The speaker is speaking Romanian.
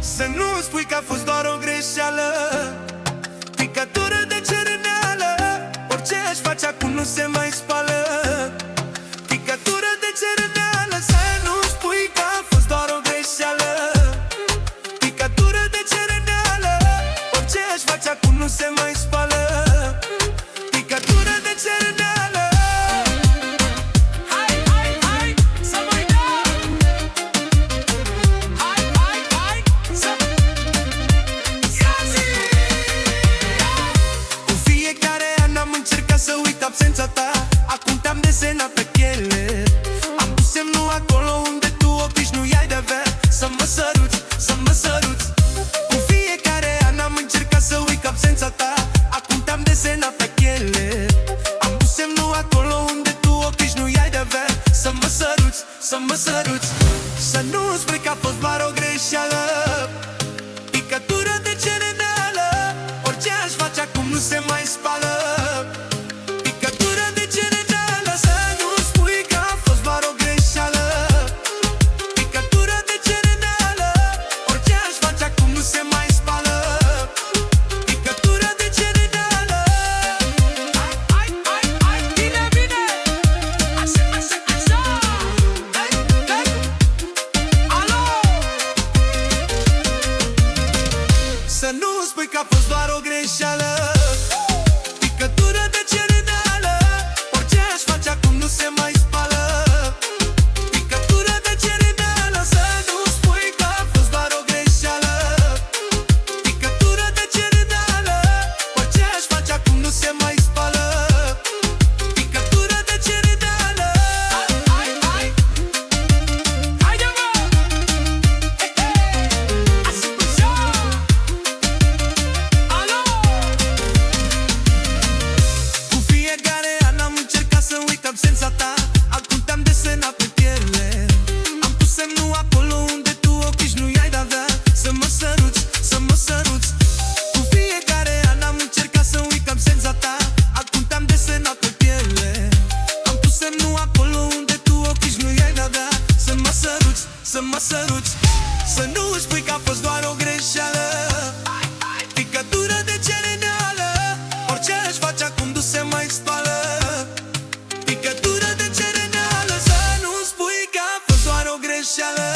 Să nu spui că a fost doar o greșeală, picătură de cereneală. Orice aș face acum nu se mai spală. Picătură de cereneală. Să nu spui că a fost doar o greșeală, picătură de cereneală. Orice aș face acum nu se mai spală. Picătură de cereneală. Hai, hai, hai, să mai dăm. Hai, hai, hai, să... Ia zi! Cu fiecare an am încercat să uit absența ta. Acum te-am desenat pe piele. Am pus semnul acolo unde tu obișnuiai de avea. Să mă săruți, să mă săruți. Cu fiecare an am încercat să uit absența ta. Acum te-am desenat pe piele. Am pus semnul acolo unde tu obișnuiai de avea. Să mă săruți, să mă săruți. Să nu spui că a fost doar o greșeală, picătură de cereneală. Orice aș face acum nu se mai spală. Picătură de cereneală. Să nu spui că a fost doar o greșeală, picătură de cereneală. Orice aș face acum nu se mai spală. Picătură de cereneală. Hai, hai, hai, hai, bine, bine. Așa, așa, așa. Dai, dai. Alo. Să nu spui că a fost doar o greșeală, picătură de cereneală. Orice aș face acum nu se mai spală. Picătură de cereneală. Să nu spui că a fost doar o greșeală, picătură de cereneală. Orice aș face acum nu se mai spală. Picătură de cereneală. Hai, hai, hai. Haide, mă! He, he! Așa, așa! Alo! Cu fiecare an am încercat să uit absența ta. Acum te-am desenat pe piele. Am pus semnul acolo unde tu obișnuiai de avea. Să mă săruți, să mă săruți. Cu fiecare an am încercat să uit absența ta. Acum te-am desenat pe piele. Am pus semnul acolo unde tu obișnuiai de avea. Să mă săruți, să mă săruți. Să nu spui că a fost doar o greșeală, picătură de cereneală. Orice aș face acum nu se mai spală. Picătură de cereneală. Să nu spui că a fost doar o greșeală,